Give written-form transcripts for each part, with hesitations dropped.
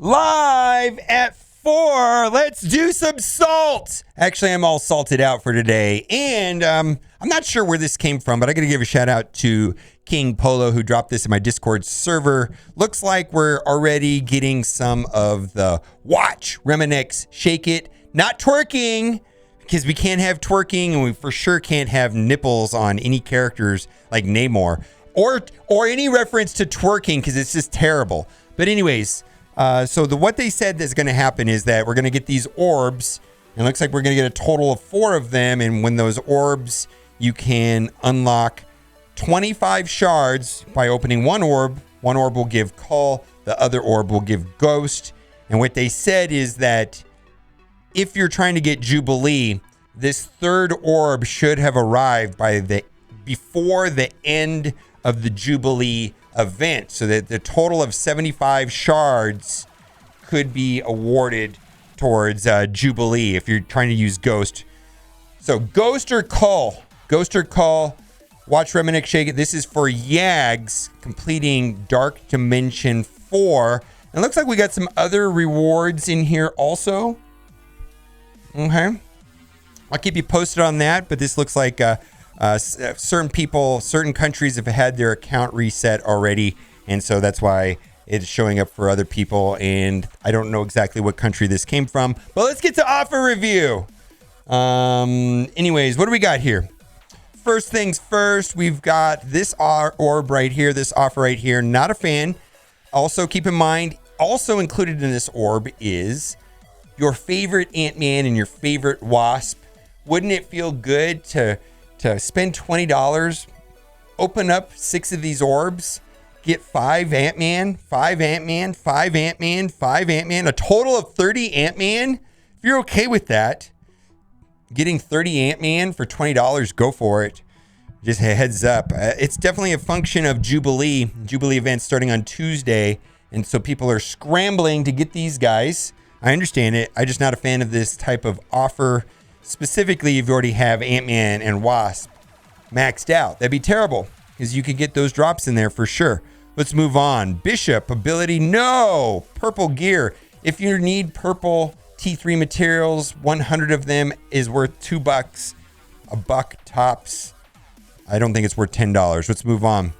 live at 4. Let's do some salt. Actually, I'm all salted out for today. And I'm not sure where this came from, but I got to give a shout out to King Polo who dropped this in my Discord server. Looks like we're already getting some of the watch Reminix Shake It. Not twerking, because we can't have twerking, and we for sure can't have nipples on any characters like Namor. Or any reference to twerking, because it's just terrible. But anyways, so what they said is going to happen is that we're going to get these orbs. And it looks like we're going to get a total of 4 of them. And when those orbs, you can unlock 25 shards by opening one orb. One orb will give Cull. The other orb will give Ghost. And what they said is that if you're trying to get Jubilee, this third orb should have arrived before the end of the Jubilee event, so that the total of 75 shards could be awarded towards Jubilee if you're trying to use Ghost. So Ghost or Cull, watch Reminix Shake It. This is for Yags completing Dark Dimension 4. And it looks like we got some other rewards in here also. Okay, I'll keep you posted on that, but this looks like certain countries have had their account reset already, and so that's why it's showing up for other people, and I don't know exactly what country this came from, but let's get to offer review. Anyways, what do we got here? First things first, we've got this orb right here, this offer right here. Not a fan. Also, keep in mind, also included in this orb is your favorite Ant-Man and your favorite Wasp. Wouldn't it feel good to spend $20, open up 6 of these orbs, get 5 Ant-Man, 5 Ant-Man, 5 Ant-Man, 5 Ant-Man, a total of 30 Ant-Man? If you're okay with that, getting 30 Ant-Man for $20, go for it. Just a heads up. It's definitely a function of Jubilee events starting on Tuesday, and so people are scrambling to get these guys. I understand it. I'm just not a fan of this type of offer. Specifically, if you already have Ant-Man and Wasp maxed out. That'd be terrible, because you could get those drops in there for sure. Let's move on. Bishop ability, no. Purple gear. If you need purple T3 materials, 100 of them is worth $2. $1 tops. I don't think it's worth $10. Let's move on.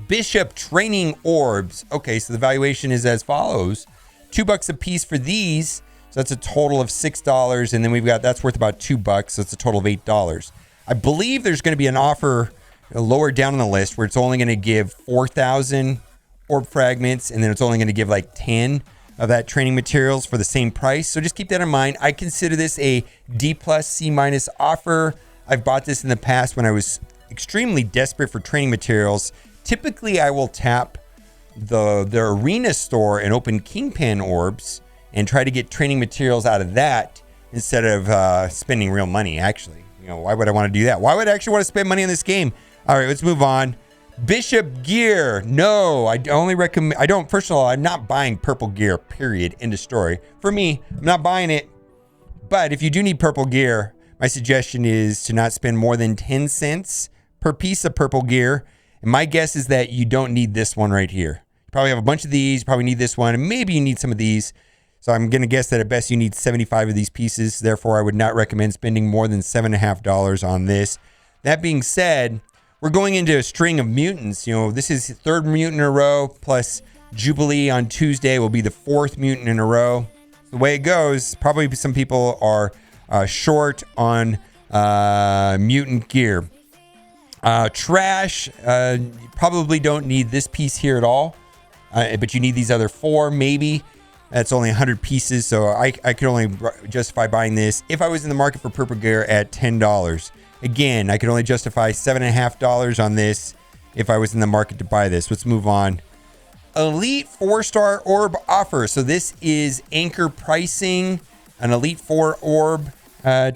Bishop training orbs. Okay, so the valuation is as follows. $2 a piece for these. So that's a total of $6. And then we've got, that's worth about $2. So it's a total of $8. I believe there's going to be an offer lower down on the list where it's only going to give 4,000 orb fragments. And then it's only going to give like 10 of that training materials for the same price. So just keep that in mind. I consider this a D+, C- offer. I've bought this in the past when I was extremely desperate for training materials. Typically, I will tap the arena store and open kingpin orbs and try to get training materials out of that instead of spending real money. Actually, why would I want to do that? Why would I actually want to spend money on this game? All right, let's move on. Bishop gear. No, I only recommend. I don't. First of all, I'm not buying purple gear. Period. End of story. For me, I'm not buying it. But if you do need purple gear, my suggestion is to not spend more than 10 cents per piece of purple gear. And my guess is that you don't need this one right here. You probably have a bunch of these. You probably need this one, and maybe you need some of these. So I'm going to guess that at best you need 75 of these pieces. Therefore, I would not recommend spending more than $7.50 on this. That being said, we're going into a string of mutants. This is the 3rd mutant in a row, plus Jubilee on Tuesday will be the 4th mutant in a row. The way it goes, probably some people are short on mutant gear. Trash, you probably don't need this piece here at all, but you need these other 4 maybe. That's only 100 pieces, so I could only justify buying this if I was in the market for purple gear at $10. Again, I could only justify $7.50 on this if I was in the market to buy this. Let's move on. Elite 4-star orb offer. So this is anchor pricing, an Elite 4 orb.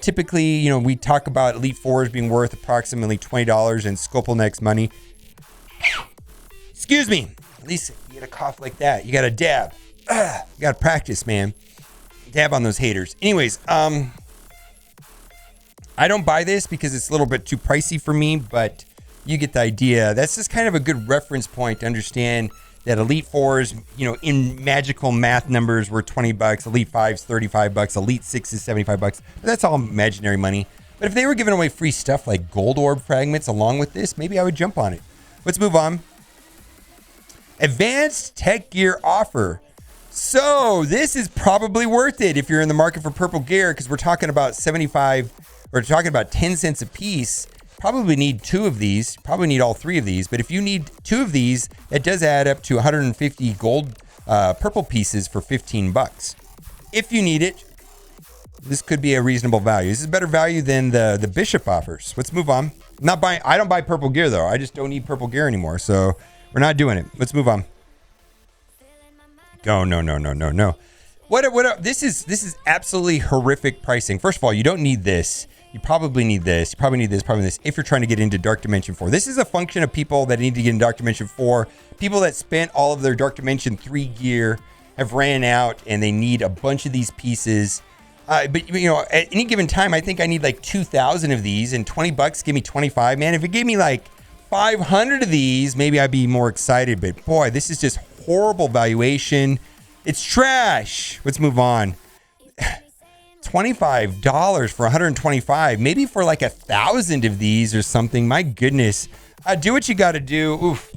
Typically, we talk about Elite 4s being worth approximately $20 in Scopelnex money. Excuse me. At least you get a cough like that. You got to dab. You got to practice, man. Dab on those haters. Anyways, I don't buy this because it's a little bit too pricey for me, but you get the idea. That's just kind of a good reference point to understand that Elite 4s, you know, in magical math numbers were 20 bucks, Elite 5s 35 bucks, Elite 6s 75 bucks. But that's all imaginary money. But if they were giving away free stuff like gold orb fragments along with this, maybe I would jump on it. Let's move on. Advanced tech gear offer. So this is probably worth it if you're in the market for purple gear, because we're talking about 75, we're talking about 10 cents a piece. Probably need 2 of these, probably need all 3 of these, but if you need 2 of these, that does add up to 150 gold purple pieces for 15 bucks. If you need it, this could be a reasonable value. This is better value than the bishop offers. Let's move on. Not buying, I don't buy purple gear though. I just don't need purple gear anymore, so we're not doing it. Let's move on. Oh, no. What this is absolutely horrific pricing. First of all, you don't need this. You probably need this. You probably need this, probably this, if you're trying to get into Dark Dimension 4. This is a function of people that need to get in Dark Dimension 4. People that spent all of their Dark Dimension 3 gear have ran out and they need a bunch of these pieces. But, you know, at any given time, I think I need like 2,000 of these, and 20 bucks give me 25. Man, if it gave me like 500 of these, maybe I'd be more excited. But boy, this is just horrible valuation. It's trash. Let's move on. $25 for 125, maybe for like 1,000 of these or something. My goodness. Do what you got to do. Oof.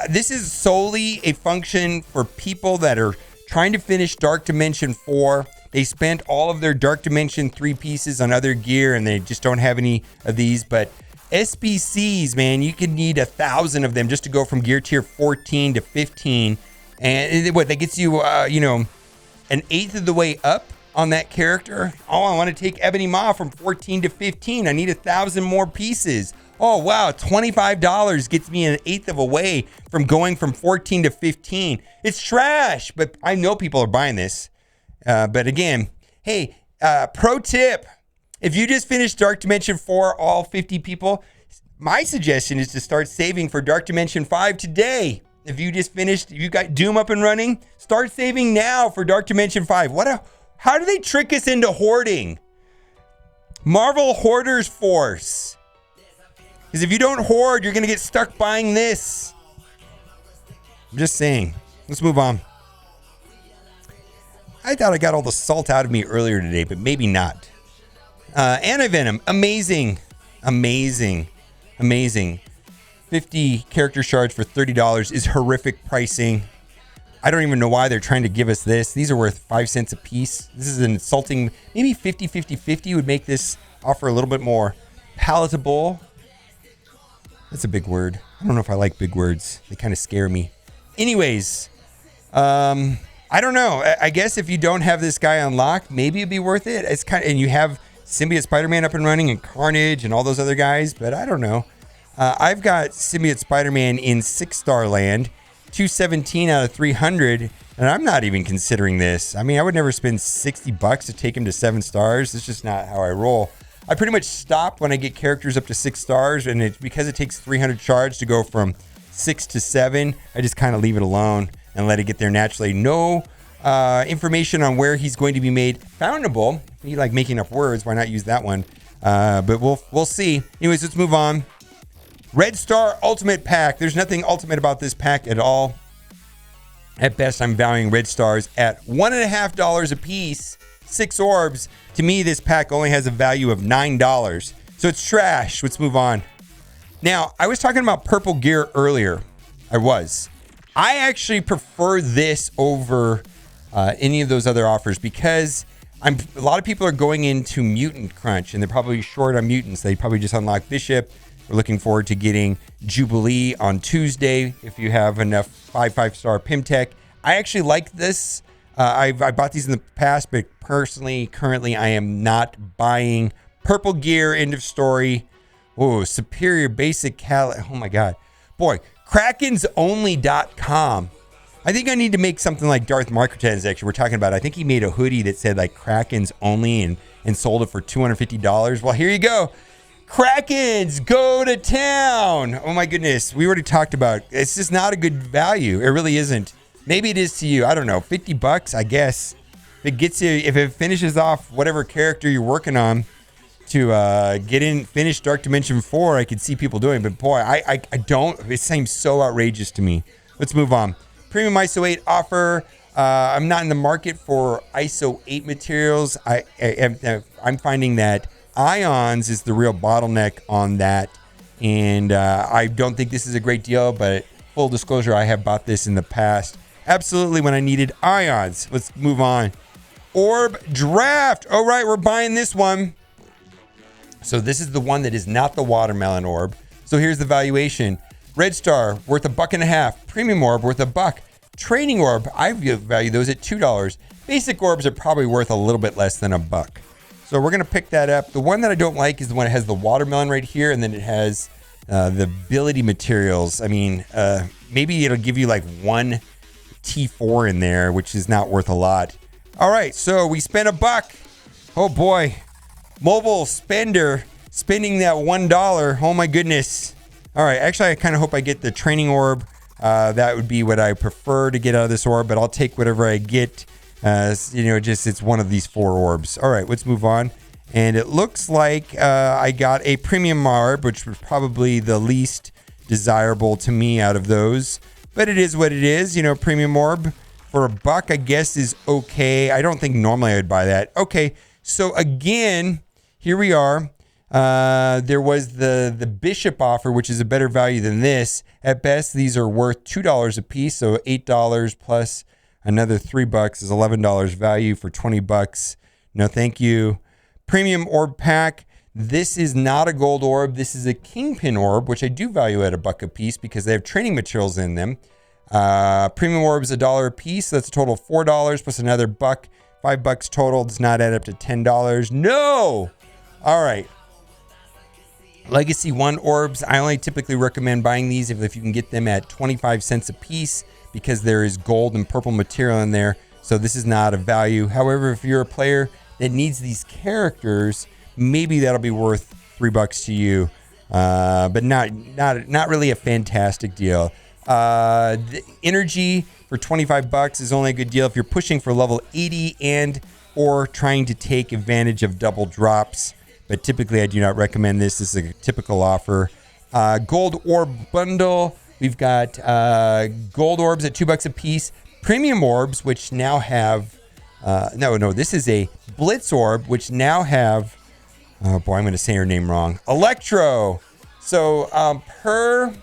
This is solely a function for people that are trying to finish Dark Dimension 4. They spent all of their Dark Dimension 3 pieces on other gear and they just don't have any of these. But SBCs, man, you could need 1,000 of them just to go from gear tier 14 to 15. And what that gets you, you know, an eighth of the way up on that character. Oh, I want to take Ebony Maw from 14 to 15. I need 1,000 more pieces. Oh, wow. $25 gets me an eighth of a way from going from 14 to 15. It's trash, but I know people are buying this. But again, hey, pro tip. If you just finished Dark Dimension 4, all 50 people, my suggestion is to start saving for Dark Dimension 5 today. If you just finished, you got Doom up and running, start saving now for Dark Dimension 5. How do they trick us into hoarding? Marvel Hoarders Force. Because if you don't hoard, you're going to get stuck buying this. I'm just saying. Let's move on. I thought I got all the salt out of me earlier today, but maybe not. Anti-Venom. Amazing. 50 character shards for $30 is horrific pricing. I don't even know why they're trying to give us this. These are worth 5 cents a piece. This is an insulting. Maybe 50-50-50 would make this offer a little bit more palatable. That's a big word. I don't know if I like big words. They kind of scare me. Anyways, I don't know. I guess if you don't have this guy unlocked, maybe it'd be worth it. It's kind of, and you have Symbiote Spider-Man up and running and Carnage and all those other guys, but I don't know. I've got Symbiote Spider-Man in 6-star land. 217 out of 300, and I'm not even considering this. I mean, I would never spend 60 bucks to take him to 7 stars. It's just not how I roll. I pretty much stop when I get characters up to 6 stars, and it's because it takes 300 shards to go from 6 to 7. I just kind of leave it alone and let it get there naturally. No information on where he's going to be made foundable. You like making up words? Why not use that one? But we'll see. Anyways, let's move on. Red Star Ultimate Pack. There's nothing ultimate about this pack at all. At best, I'm valuing Red Stars at $1.50 a piece. 6 orbs. To me, this pack only has a value of $9. So it's trash. Let's move on. Now, I was talking about purple gear earlier. I actually prefer this over any of those other offers because a lot of people are going into Mutant Crunch and they're probably short on mutants. They probably just unlocked Bishop. We're looking forward to getting Jubilee on Tuesday if you have enough 5-star Pimtech. I actually like this. I bought these in the past, but currently, I am not buying purple gear. End of story. Oh, superior basic cal. Oh my God. Boy, krakensonly.com. I think I need to make something like Darth microtransaction we're talking about. I think he made a hoodie that said like Krakens only and sold it for $250. Well, here you go. Krakens, go to town. Oh my goodness. We already talked about it's just not a good value. It really isn't. Maybe it is to you. I don't know. 50 bucks, I guess. If it finishes off whatever character you're working on to finish Dark Dimension 4, I could see people doing. But boy, I don't. It seems so outrageous to me. Let's move on. Premium ISO 8 offer. I'm not in the market for ISO 8 materials. I'm finding that ions is the real bottleneck on that. And I don't think this is a great deal, but full disclosure, I have bought this in the past. Absolutely when I needed ions. Let's move on. Orb Draft. All right, we're buying this one. So this is the one that is not the watermelon orb. So here's the valuation. Red Star, worth $1.50. Premium Orb, worth $1. Training Orb, I value those at $2. Basic Orbs are probably worth a little bit less than $1. So we're going to pick that up. The one that I don't like is the one that has the watermelon right here, and then it has the ability materials. I mean, maybe it'll give you like one T4 in there, which is not worth a lot. All right, so we spent $1. Oh boy, mobile spender spending that $1. Oh my goodness. All right, actually, I kind of hope I get the training orb. That would be what I prefer to get out of this orb, but I'll take whatever I get. It's one of these 4 orbs. All right, let's move on. And it looks like I got a premium orb, which was probably the least desirable to me out of those. But it is what it is. Premium orb for $1, I guess, is okay. I don't think normally I would buy that. Okay, so again, here we are. There was the Bishop offer, which is a better value than this. At best, these are worth $2 a piece, so $8 plus another $3 is $11 value for $20. No, thank you. Premium orb pack. This is not a gold orb. This is a kingpin orb, which I do value at $1 a piece because they have training materials in them. Premium orb is $1 a piece. So that's a total of $4 plus another $1. $5 total does not add up to $10. No. All right. Legacy 1 orbs. I only typically recommend buying these if you can get them at 25 cents a piece because there is gold and purple material in there. So this is not a value. However, if you're a player that needs these characters, maybe that'll be worth $3 to you, but not really a fantastic deal. The energy for $25 is only a good deal if you're pushing for level 80 and or trying to take advantage of double drops. But typically, I do not recommend this. This is a typical offer. Gold orb bundle. We've got gold orbs at $2 a piece. Premium orbs, which now have this is a Blitz orb, which now have, oh boy, I'm going to say her name wrong. Electro. So per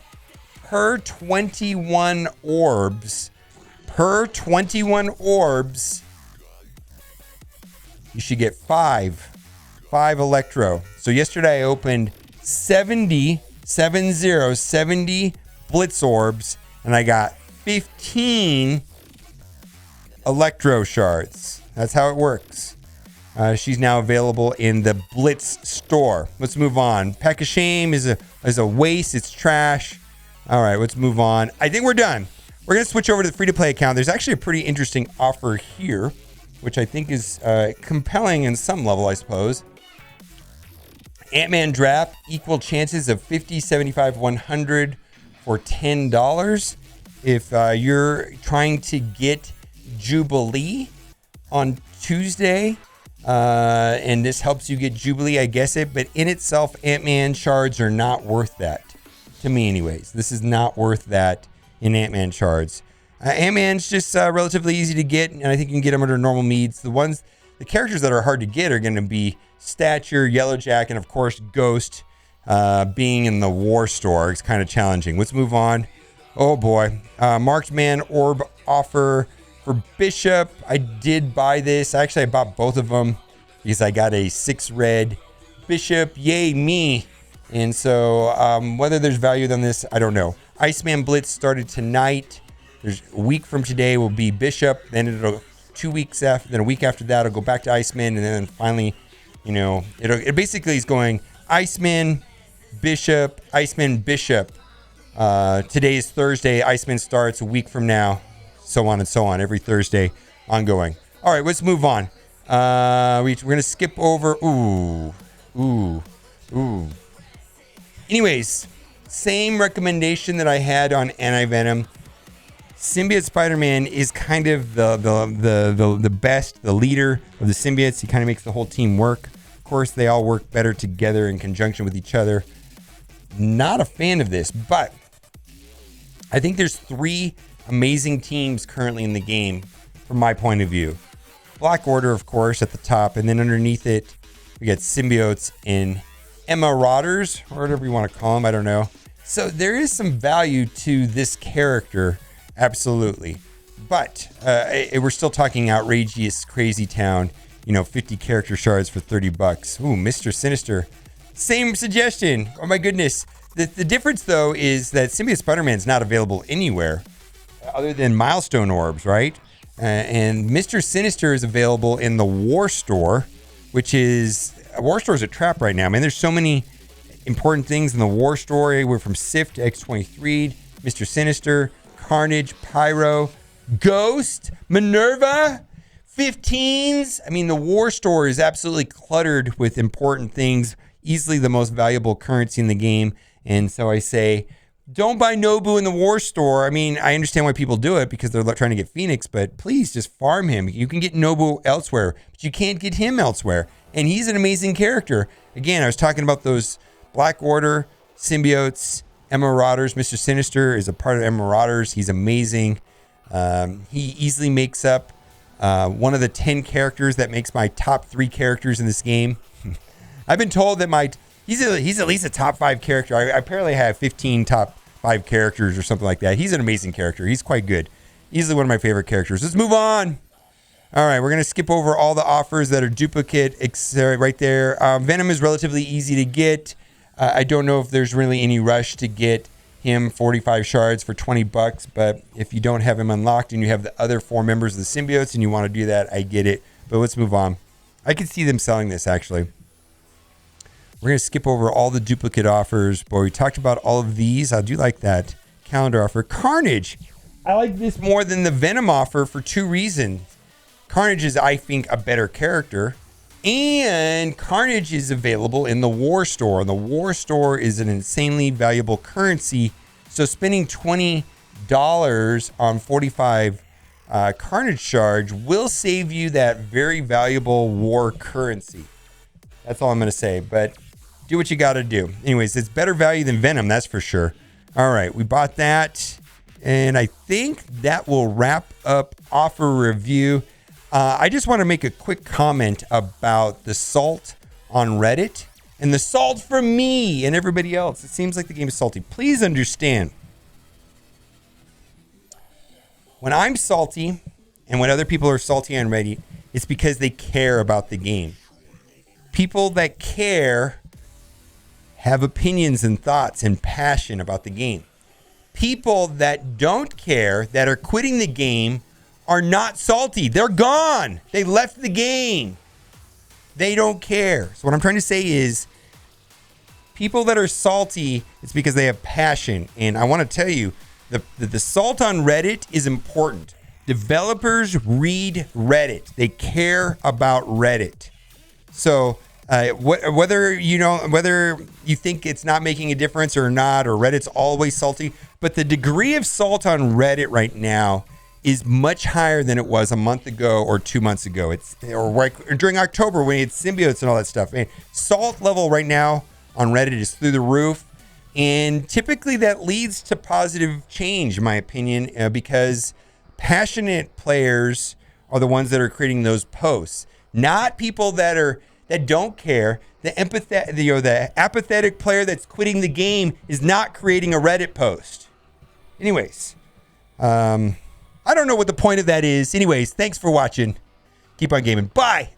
21 orbs, you should get 5 Electro. So yesterday I opened 70 Blitz orbs, and I got 15 Electro shards. That's how it works. She's now available in the Blitz store. Let's move on. Pack of Shame is a waste. It's trash. All right, let's move on. I think we're done. We're going to switch over to the free-to-play account. There's actually a pretty interesting offer here, which I think is compelling in some level, I suppose. Ant-Man draft, equal chances of 50, 75, 100 for $10. If you're trying to get Jubilee on Tuesday, and this helps you get Jubilee, I guess it, but in itself, Ant-Man shards are not worth that. To me, anyways. This is not worth that in Ant-Man shards. Ant-Man's just relatively easy to get, and I think you can get them under normal needs. The characters that are hard to get are going to be Stature, Yellowjack, and of course, Ghost. Being in the War Store is kind of challenging. Let's move on. Oh boy. Marked Man Orb offer for Bishop. I did buy this. Actually, I bought both of them because I got a 6 red Bishop. Yay, me. And so whether there's value on this, I don't know. Iceman Blitz started tonight. There's a week from today will be Bishop. Then it'll 2 weeks after, then a week after that, it'll go back to Iceman. And then finally, it basically is going Iceman, Bishop, Iceman, Bishop. Today is Thursday. Iceman starts a week from now. So on and so on. Every Thursday ongoing. All right, let's move on. We're going to skip over. Ooh. Anyways, same recommendation that I had on Anti-Venom. Symbiote Spider-Man is kind of the best, the leader of the symbiotes. He kind of makes the whole team work. Of course, they all work better together in conjunction with each other. Not a fan of this, but I think there's 3 amazing teams currently in the game from my point of view. Black Order, of course, at the top, and then underneath it, we got Symbiotes and Marauders, or whatever you want to call them. I don't know. So there is some value to this character, absolutely. But we're still talking outrageous, crazy town. 50 character shards for $30. Ooh, Mr. Sinister. Same suggestion. Oh my goodness. The difference though is that Symbiote Spider-Man's not available anywhere other than milestone orbs, right? And Mr. Sinister is available in the War Store, which is War Store is a trap right now. Man, there's so many important things in the War Store. We're from Sif to X23, Mr. Sinister, Carnage, Pyro, Ghost, Minerva, 15s. I mean, the War Store is absolutely cluttered with important things, easily the most valuable currency in the game. And so I say, don't buy Nobu in the War Store. I mean, I understand why people do it because they're trying to get Phoenix, but please just farm him. You can get Nobu elsewhere, but you can't get him elsewhere. And he's an amazing character. Again, I was talking about those Black Order, Symbiotes, Marauders. Mr. Sinister is a part of Marauders. He's amazing. He easily makes up one of the 10 characters that makes my top 3 characters in this game. I've been told that he's at least a top 5 character. I apparently have 15 top 5 characters or something like that. He's an amazing character. He's quite good. Easily one of my favorite characters. Let's move on. All right, we're going to skip over all the offers that are duplicate right there. Venom is relatively easy to get. I don't know if there's really any rush to get him 45 shards for $20, but if you don't have him unlocked and you have the other 4 members of the symbiotes and you want to do that, I get it. But let's move on. I can see them selling this actually. We're going to skip over all the duplicate offers. Boy, we talked about all of these. I do like that calendar offer. Carnage. I like this more than the Venom offer for 2 reasons. Carnage is, I think, a better character. And Carnage is available in the War Store. And the War Store is an insanely valuable currency. So spending $20 on 45 Carnage shards will save you that very valuable war currency. That's all I'm going to say. But do what you got to do. Anyways, it's better value than Venom, that's for sure. All right, we bought that. And I think that will wrap up offer review. I just want to make a quick comment about the salt on Reddit and the salt from me and everybody else. It seems like the game is salty. Please understand, when I'm salty and when other people are salty on Reddit, it's because they care about the game. People that care have opinions and thoughts and passion about the game. People that don't care, that are quitting the game, are not salty. They're gone. They left the game. They don't care. So what I'm trying to say is people that are salty, it's because they have passion. And I want to tell you, the salt on Reddit is important. Developers read Reddit. They care about Reddit. So whether you think it's not making a difference or not, or Reddit's always salty, but the degree of salt on Reddit right now is much higher than it was a month ago or 2 months ago. Or during October when it's symbiotes and all that stuff. Man, salt level right now on Reddit is through the roof. And typically that leads to positive change, in my opinion, because passionate players are the ones that are creating those posts, not people that don't care. The apathetic player that's quitting the game is not creating a Reddit post. Anyways, I don't know what the point of that is. Anyways, thanks for watching. Keep on gaming. Bye.